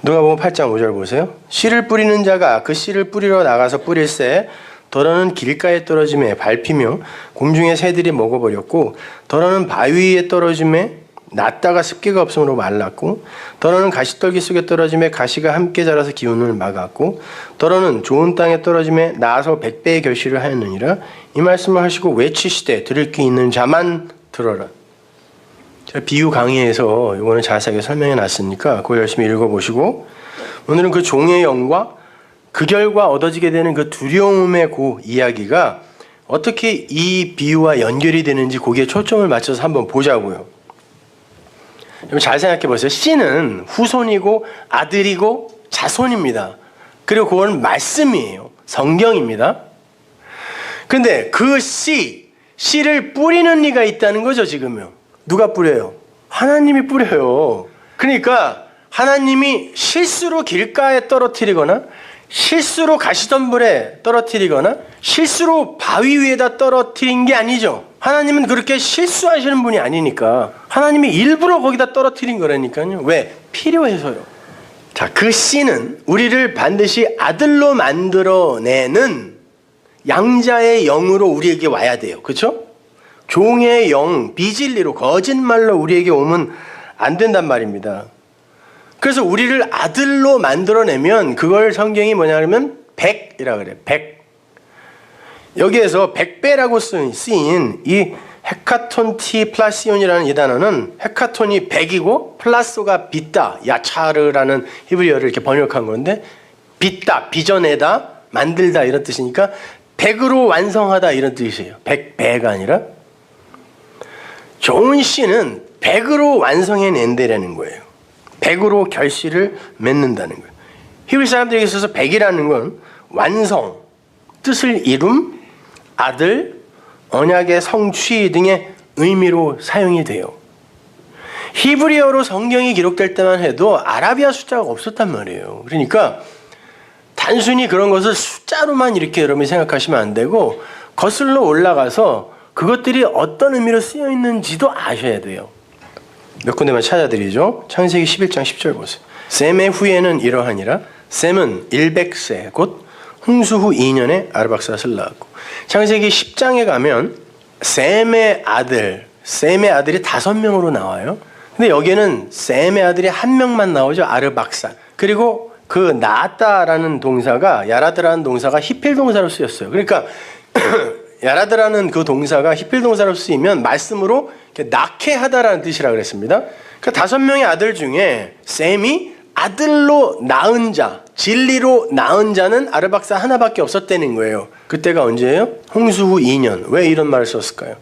누가복음 8장 5절 보세요. 씨를 뿌리는 자가 그 씨를 뿌리러 나가서 뿌릴새 더러는 길가에 떨어짐에 밟히며 공중의 새들이 먹어버렸고 더러는 바위 위에 떨어짐에 낫다가 습기가 없으므로 말랐고 더러는 가시떨기 속에 떨어짐에 가시가 함께 자라서 기운을 막았고 더러는 좋은 땅에 떨어짐에 나아서 100배의 결실을 하였느니라. 이 말씀을 하시고 외치시되 들을 귀 있는 자만 들어라. 제가 비유 강의에서 이거는 자세하게 설명해 놨으니까 그거 열심히 읽어보시고 오늘은 그 종의 영과 그 결과 얻어지게 되는 그 두려움의 그 이야기가 어떻게 이 비유와 연결이 되는지 거기에 초점을 맞춰서 한번 보자고요. 여러분 잘 생각해 보세요. 씨는 후손이고 아들이고 자손입니다. 그리고 그건 말씀이에요. 성경입니다. 근데 그 씨를 뿌리는 이가 있다는 거죠, 지금요. 누가 뿌려요? 하나님이 뿌려요. 그러니까 하나님이 실수로 길가에 떨어뜨리거나 실수로 가시덤불에 떨어뜨리거나 실수로 바위 위에다 떨어뜨린 게 아니죠. 하나님은 그렇게 실수하시는 분이 아니니까 하나님이 일부러 거기다 떨어뜨린 거라니까요. 왜? 필요해서요. 자, 그 씨는 우리를 반드시 아들로 만들어내는 양자의 영으로 우리에게 와야 돼요. 그렇죠? 종의 영, 비진리로 거짓말로 우리에게 오면 안 된단 말입니다. 그래서 우리를 아들로 만들어내면 그걸 성경이 뭐냐 그러면 100이라 그래요. 100. 여기에서 100배라고 쓰인 이 헤카톤티 플라시온이라는 이 단어는 헤카톤이 100이고 플라소가 빚다, 야차르라는 히브리어를 이렇게 번역한 건데 빚다, 빚어내다, 만들다 이런 뜻이니까 100으로 완성하다 이런 뜻이에요. 100배가 아니라. 좋은 씨는 100으로 완성해낸다라는 거예요. 100으로 결실을 맺는다는 거예요. 히브리 사람들에게 있어서 100이라는 건 완성, 뜻을 이룸, 아들, 언약의 성취 등의 의미로 사용이 돼요. 히브리어로 성경이 기록될 때만 해도 아라비아 숫자가 없었단 말이에요. 그러니까 단순히 그런 것을 숫자로만 이렇게 여러분이 생각하시면 안 되고 거슬러 올라가서 그것들이 어떤 의미로 쓰여 있는지도 아셔야 돼요. 몇 군데만 찾아드리죠. 창세기 11장 10절 보세요. 셈의 후예는 이러하니라. 셈은 100세 곧 홍수 후 2년에 아르박사스를 낳았고 창세기 10장에 가면 셈의 아들이 5명으로 나와요. 근데 여기에는 셈의 아들이 1명만 나오죠. 아르박사. 그리고 그 낳았다라는 동사가 야라드라는 동사가 히필 동사로 쓰였어요. 그러니까 야라드라는 그 동사가 히필 동사로 쓰이면 말씀으로 낳게 하다라는 뜻이라 그랬습니다. 그 5명의 아들 중에 셈이 아들로 낳은 자, 진리로 낳은 자는 아르박사 하나밖에 없었다는 거예요. 그때가 언제예요? 홍수 후 2년. 왜 이런 말을 썼을까요?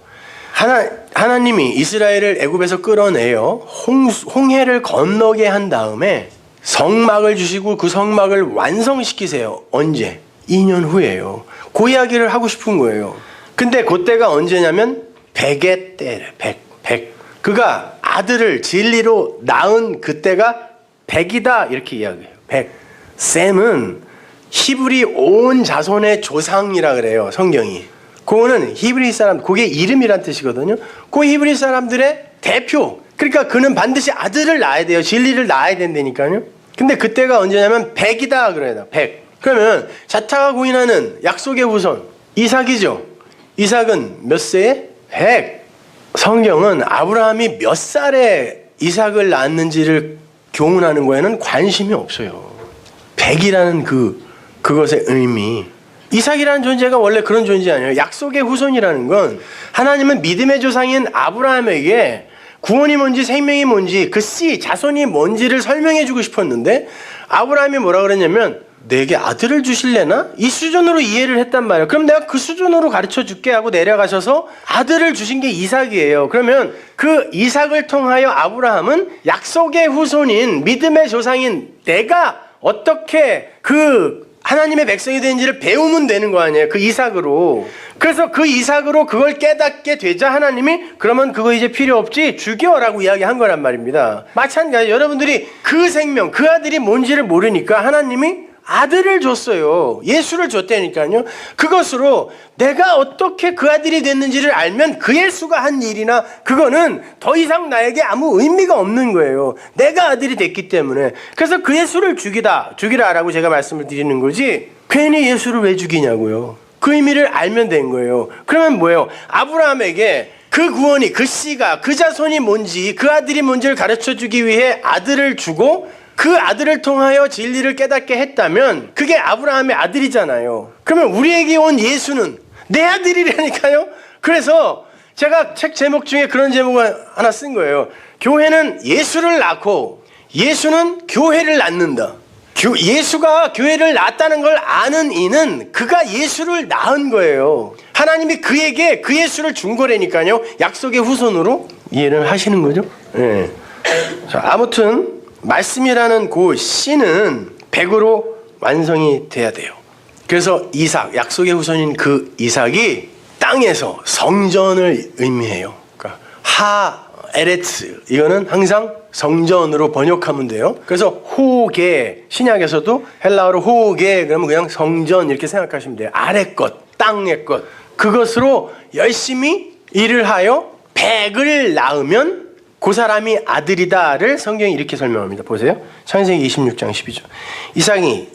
하나님이 이스라엘을 애굽에서 끌어내어 홍해를 건너게 한 다음에 성막을 주시고 그 성막을 완성시키세요. 언제? 2년 후예요. 그 이야기를 하고 싶은 거예요. 근데 그때가 언제냐면 100의 때래. 100. 그가 아들을 진리로 낳은 그때가 100이다 이렇게 이야기해요. 100. 셈은 히브리 온 자손의 조상이라 그래요. 성경이. 그거는 히브리 사람, 그게 이름이란 뜻이거든요. 그 히브리 사람들의 대표. 그러니까 그는 반드시 아들을 낳아야 돼요. 진리를 낳아야 된다니까요. 근데 그때가 언제냐면 100이다 그래요. 100. 그러면 자타가 고인하는 약속의 후손 이삭이죠. 이삭은 몇 세에? 100. 성경은 아브라함이 몇 살에 이삭을 낳았는지를 교훈하는 거에는 관심이 없어요. 100이라는 그것의 의미. 이삭이라는 존재가 원래 그런 존재 아니에요. 약속의 후손이라는 건 하나님은 믿음의 조상인 아브라함에게 구원이 뭔지 생명이 뭔지 그 씨, 자손이 뭔지를 설명해 주고 싶었는데 아브라함이 뭐라 그랬냐면 내게 아들을 주실래나? 이 수준으로 이해를 했단 말이에요. 그럼 내가 그 수준으로 가르쳐 줄게 하고 내려가셔서 아들을 주신 게 이삭이에요. 그러면 그 이삭을 통하여 아브라함은 약속의 후손인 믿음의 조상인 내가 어떻게 그 하나님의 백성이 되는지를 배우면 되는 거 아니에요. 그 이삭으로. 그래서 그 이삭으로 그걸 깨닫게 되자 하나님이 그러면 그거 이제 필요 없지 죽여라고 이야기한 거란 말입니다. 마찬가지 여러분들이 그 생명 그 아들이 뭔지를 모르니까 하나님이 아들을 줬어요. 예수를 줬다니까요. 그것으로 내가 어떻게 그 아들이 됐는지를 알면 그 예수가 한 일이나 그거는 더 이상 나에게 아무 의미가 없는 거예요. 내가 아들이 됐기 때문에. 그래서 그 예수를 죽이라라고 제가 말씀을 드리는 거지, 괜히 예수를 왜 죽이냐고요. 그 의미를 알면 된 거예요. 그러면 뭐예요? 아브라함에게 그 구원이, 그 씨가, 그 자손이 뭔지, 그 아들이 뭔지를 가르쳐주기 위해 아들을 주고 그 아들을 통하여 진리를 깨닫게 했다면 그게 아브라함의 아들이잖아요. 그러면 우리에게 온 예수는 내 아들이라니까요. 그래서 제가 책 제목 중에 그런 제목을 하나 쓴 거예요. 교회는 예수를 낳고 예수는 교회를 낳는다. 예수가 교회를 낳았다는 걸 아는 이는 그가 예수를 낳은 거예요. 하나님이 그에게 그 예수를 준 거라니까요. 약속의 후손으로. 이해를 하시는 거죠? 네. 자, 아무튼 말씀이라는 그 씨는 100으로 완성이 돼야 돼요. 그래서 이삭, 약속의 후손인 그 이삭이 땅에서 성전을 의미해요. 그러니까 에레츠, 이거는 항상 성전으로 번역하면 돼요. 그래서 호게, 신약에서도 헬라어로 호게 그러면 그냥 성전 이렇게 생각하시면 돼요. 아래 것, 땅의 것, 그것으로 열심히 일을 하여 100을 낳으면 그 사람이 아들이다를 성경이 이렇게 설명합니다. 보세요. 창세기 26장 12절.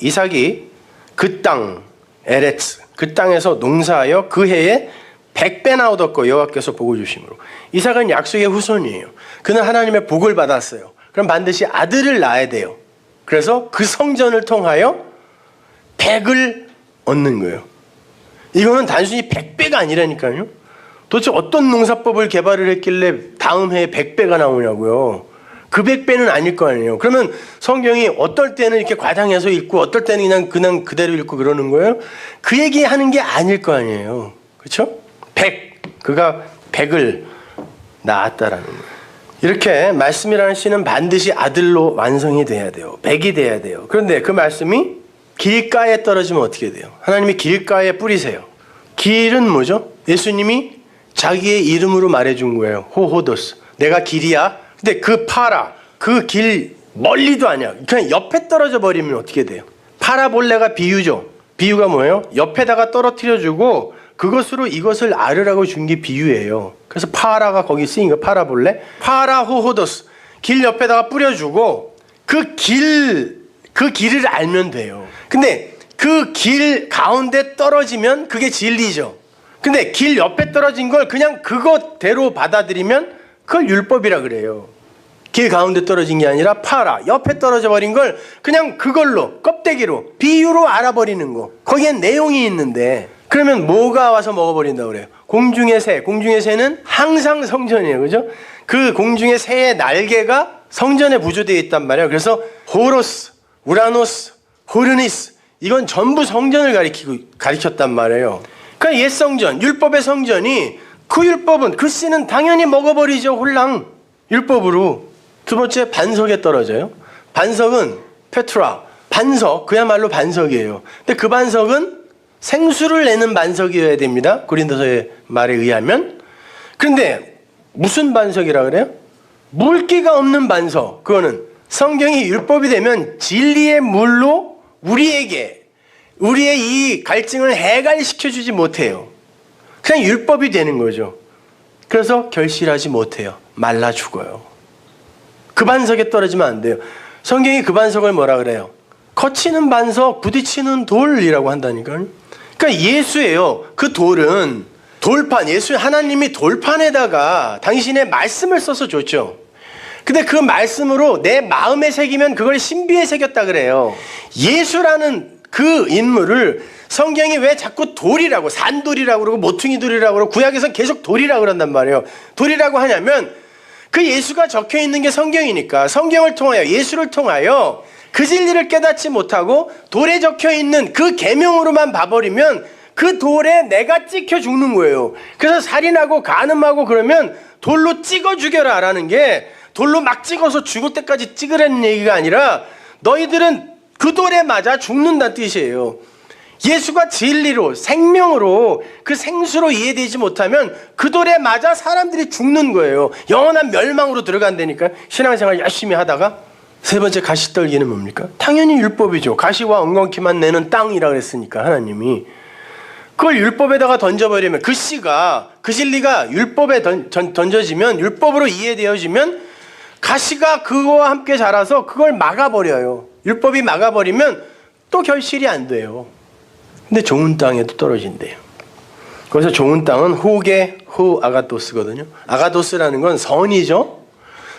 이삭이 그 땅 에레츠, 그 땅에서 농사하여 그 해에 100배나 얻었고 여호와께서 복을 주심으로. 이삭은 약속의 후손이에요. 그는 하나님의 복을 받았어요. 그럼 반드시 아들을 낳아야 돼요. 그래서 그 성전을 통하여 100을 얻는 거예요. 이거는 단순히 100배가 아니라니까요. 도대체 어떤 농사법을 개발을 했길래 다음 해에 100배가 나오냐고요. 그 100배는 아닐 거 아니에요. 그러면 성경이 어떨 때는 이렇게 과장해서 읽고 어떨 때는 그냥 그대로 읽고 그러는 거예요. 그 얘기하는 게 아닐 거 아니에요. 그렇죠? 100. 그가 100을 낳았다라는 거예요. 이렇게 말씀이라는 씨는 반드시 아들로 완성이 돼야 돼요. 100이 돼야 돼요. 그런데 그 말씀이 길가에 떨어지면 어떻게 돼요? 하나님이 길가에 뿌리세요. 길은 뭐죠? 예수님이 자기의 이름으로 말해준 거예요. 호호도스. 내가 길이야. 근데 그 파라, 그 길 멀리도 아니야. 그냥 옆에 떨어져 버리면 어떻게 돼요? 파라볼레가 비유죠. 비유가 뭐예요? 옆에다가 떨어뜨려주고 그것으로 이것을 알으라고 준 게 비유예요. 그래서 파라가 거기 쓰인 거, 파라볼레. 파라 호호도스. 길 옆에다가 뿌려주고 그 길을 알면 돼요. 근데 그 길 가운데 떨어지면 그게 진리죠. 근데 길 옆에 떨어진 걸 그냥 그것대로 받아들이면 그걸 율법이라 그래요. 길 가운데 떨어진 게 아니라 파라, 옆에 떨어져 버린 걸 그냥 그걸로, 껍데기로, 비유로 알아버리는 거. 거기엔 내용이 있는데 그러면 뭐가 와서 먹어버린다고 그래요? 공중의 새. 공중의 새는 항상 성전이에요. 그죠? 그 공중의 새의 날개가 성전에 부조되어 있단 말이에요. 그래서 호로스, 우라노스, 호르니스, 이건 전부 성전을 가리켰단 말이에요. 그러니까 옛 성전, 율법의 성전이, 그 율법은, 그 씨는 당연히 먹어버리죠. 홀랑 율법으로. 두 번째, 반석에 떨어져요. 반석은 페트라, 반석, 그야말로 반석이에요. 근데 그 반석은 생수를 내는 반석이어야 됩니다. 고린도서의 말에 의하면. 그런데 무슨 반석이라 그래요? 물기가 없는 반석. 그거는 성경이 율법이 되면 진리의 물로 우리의 이 갈증을 해갈시켜주지 못해요. 그냥 율법이 되는 거죠. 그래서 결실하지 못해요. 말라 죽어요. 그 반석에 떨어지면 안 돼요. 성경이 그 반석을 뭐라 그래요? 거치는 반석, 부딪히는 돌이라고 한다니까요. 그러니까 예수예요. 그 돌은 돌판, 하나님이 돌판에다가 당신의 말씀을 써서 줬죠. 근데 그 말씀으로 내 마음에 새기면 그걸 신비에 새겼다 그래요. 예수라는 그 인물을 성경이 왜 자꾸 돌이라고, 산돌이라고 그러고 모퉁이 돌이라고 그러고 구약에서 계속 돌이라고 그런단 말이에요. 돌이라고 하냐면 그 예수가 적혀 있는 게 성경이니까 성경을 통하여, 예수를 통하여 그 진리를 깨닫지 못하고 돌에 적혀 있는 그 계명으로만 봐버리면 그 돌에 내가 찍혀 죽는 거예요. 그래서 살인하고 간음하고 그러면 돌로 찍어 죽여라 라는 게, 돌로 막 찍어서 죽을 때까지 찍으라는 얘기가 아니라 너희들은 그 돌에 맞아 죽는다는 뜻이에요. 예수가 진리로, 생명으로, 그 생수로 이해되지 못하면 그 돌에 맞아 사람들이 죽는 거예요. 영원한 멸망으로 들어간다니까. 신앙생활 열심히 하다가 세 번째 가시떨기는 뭡니까? 당연히 율법이죠. 가시와 엉겅퀴만 내는 땅이라 그랬으니까 하나님이. 그걸 율법에다가 던져버리면 그 씨가, 그 진리가 율법에 던져지면, 율법으로 이해되어지면 가시가 그거와 함께 자라서 그걸 막아버려요. 율법이 막아버리면 또 결실이 안 돼요. 근데 좋은 땅에도 떨어진대요. 그래서 좋은 땅은 후게 후 아가토스거든요. 아가토스라는 건 선이죠.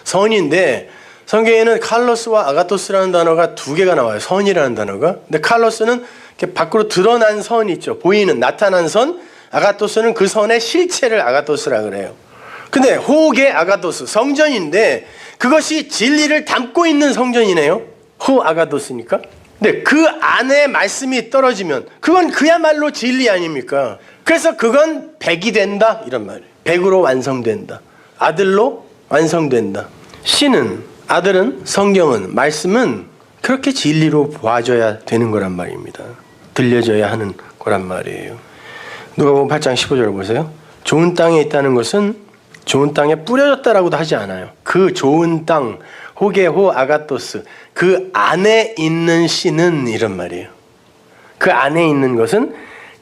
선인데 성경에는 칼로스와 아가토스라는 단어가 두 개가 나와요. 선이라는 단어가. 근데 칼로스는 이렇게 밖으로 드러난 선 있죠. 보이는 나타난 선. 아가토스는 그 선의 실체를 아가토스라 그래요. 근데 후게 아가토스 성전인데 그것이 진리를 담고 있는 성전이네요. 후 아가토스니까. 근데 그 안에 말씀이 떨어지면 그건 그야말로 진리 아닙니까? 그래서 그건 백이 된다 이런 말이에요. 백으로 완성된다. 아들로 완성된다. 씨는, 아들은, 성경은, 말씀은 그렇게 진리로 보아져야 되는 거란 말입니다. 들려져야 하는 거란 말이에요. 누가복음 8장 15절을 보세요. 좋은 땅에 있다는 것은 좋은 땅에 뿌려졌다라고도 하지 않아요. 그 좋은 땅, 호게호 아가토스, 그 안에 있는 씨는 이런 말이에요. 그 안에 있는 것은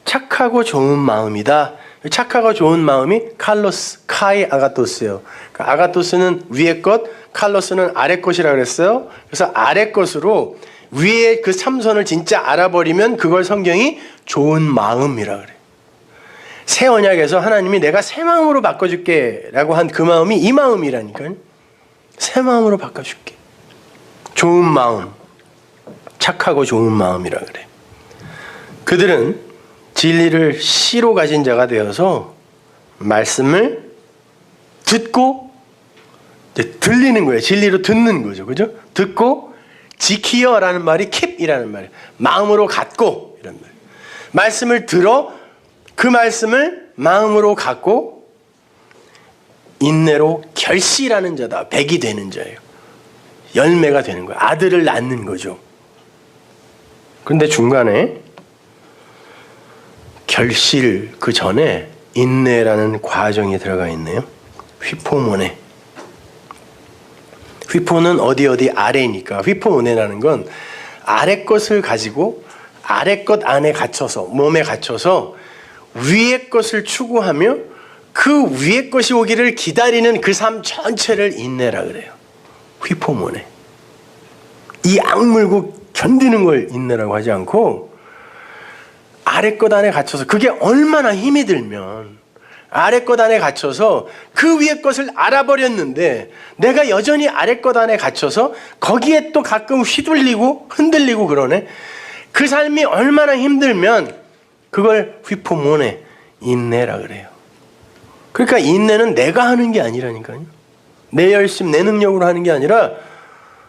착하고 좋은 마음이다. 착하고 좋은 마음이 칼로스, 카이 아가토스예요. 그러니까 아가토스는 위의 것, 칼로스는 아래 것이라고 그랬어요. 그래서 아래 것으로 위에 그 삼선을 진짜 알아버리면 그걸 성경이 좋은 마음이라 그래요. 새 언약에서 하나님이 내가 새 마음으로 바꿔줄게 라고 한 그 마음이 이 마음이라니까요. 새 마음으로 바꿔줄게. 좋은 마음, 착하고 좋은 마음이라 그래. 그들은 진리를 씨로 가진 자가 되어서 말씀을 듣고 들리는 거예요. 진리로 듣는 거죠. 그죠? 듣고 지키어라는 말이 keep이라는 말이에요. 마음으로 갖고 이런 말. 말씀을 들어 그 말씀을 마음으로 갖고 인내로 결실하는 자다. 백이 되는 자예요. 열매가 되는 거예요. 아들을 낳는 거죠. 그런데 중간에 결실 그 전에 인내라는 과정이 들어가 있네요. 휘포모네. 휘포는 어디 아래니까 휘포모네라는 건 아래 것을 가지고 아래 것 안에 갇혀서 몸에 갇혀서 위의 것을 추구하며 그 위의 것이 오기를 기다리는 그 삶 전체를 인내라 그래요. 휘포모네. 이 악물고 견디는 걸 인내라고 하지 않고 아래 것 안에 갇혀서 그게 얼마나 힘이 들면 아래 것 안에 갇혀서 그 위의 것을 알아버렸는데 내가 여전히 아래 것 안에 갇혀서 거기에 또 가끔 휘둘리고 흔들리고 그러네. 그 삶이 얼마나 힘들면 그걸 휘포모네 인내라 그래요. 그러니까 인내는 내가 하는 게 아니라니까요. 내 열심, 내 능력으로 하는 게 아니라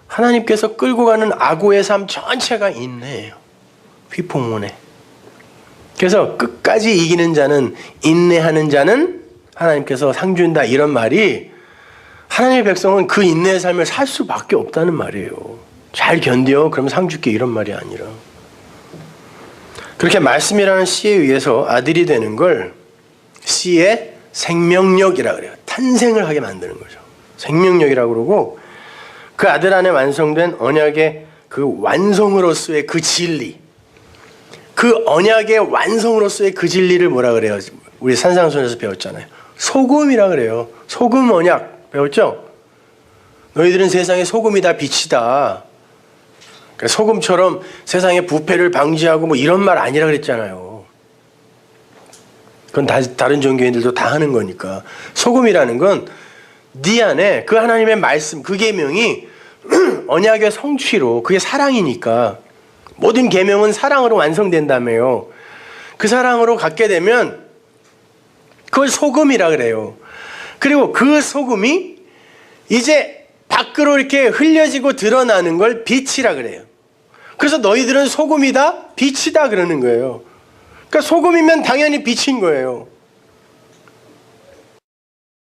하나님께서 끌고 가는 아고의 삶 전체가 인내예요. 휘포모네. 그래서 끝까지 이기는 자는, 인내하는 자는 하나님께서 상 준다 이런 말이 하나님의 백성은 그 인내의 삶을 살 수밖에 없다는 말이에요. 잘 견뎌 그럼 상 줄게 이런 말이 아니라 그렇게 말씀이라는 씨에 의해서 아들이 되는 걸 씨의 생명력이라고 그래요. 탄생을 하게 만드는 거죠. 생명력이라고 그러고 그 아들 안에 완성된 언약의 그 완성으로서의 그 진리, 그 언약의 완성으로서의 그 진리를 뭐라 그래요? 우리 산상순에서 배웠잖아요. 소금이라 그래요. 소금 언약 배웠죠? 너희들은 세상의 소금이다 빛이다. 그러니까 소금처럼 세상의 부패를 방지하고 뭐 이런 말 아니라 그랬잖아요. 그건 다른 종교인들도 다 하는 거니까. 소금이라는 건 네 안에 그 하나님의 말씀, 그 계명이 언약의 성취로 그게 사랑이니까 모든 계명은 사랑으로 완성된다며요. 그 사랑으로 갖게 되면 그걸 소금이라 그래요. 그리고 그 소금이 이제 밖으로 이렇게 흘려지고 드러나는 걸 빛이라 그래요. 그래서 너희들은 소금이다, 빛이다 그러는 거예요. 그러니까 소금이면 당연히 빛인 거예요.